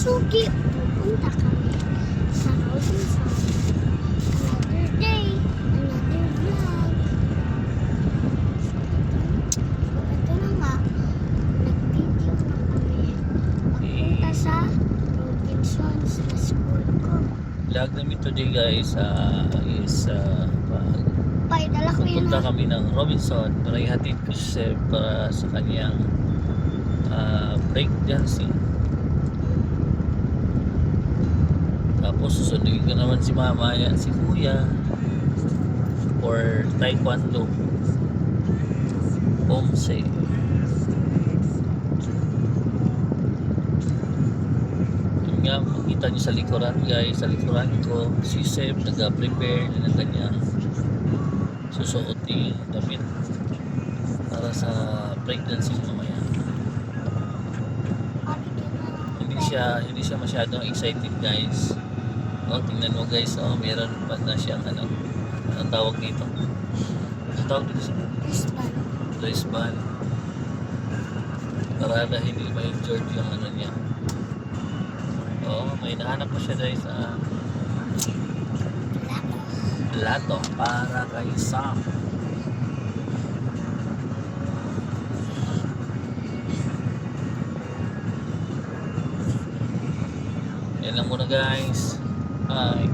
Suki, pupunta kami sa Robinson. Another day, another vlog. So, ito na nga. Nag-video na kami. Papunta sa Robinsons na school ko. Vlog namin today guys is Dala ko yun. pupunta kami ng Robinson para ihatid ko si Sir para sa kanyang break dancing. Tapos susunduin ko naman si mama yan, si kuya for taekwondo Pomse. Yun nga, makita nyo sa likuran guys, sa likuran ko si Seb nag-prepare ng kanyang susuotin damit para sa breakdancing mamaya. Hindi siya masyadong excited guys. Tingnan mo guys, meron pa na siyang anong tawag dito? Ang tawag dito sa wristband. Para na hindi ma-injured yung ano niya. May nahanap ko siya guys plato para kay Sam. Yan lang muna guys. Bye.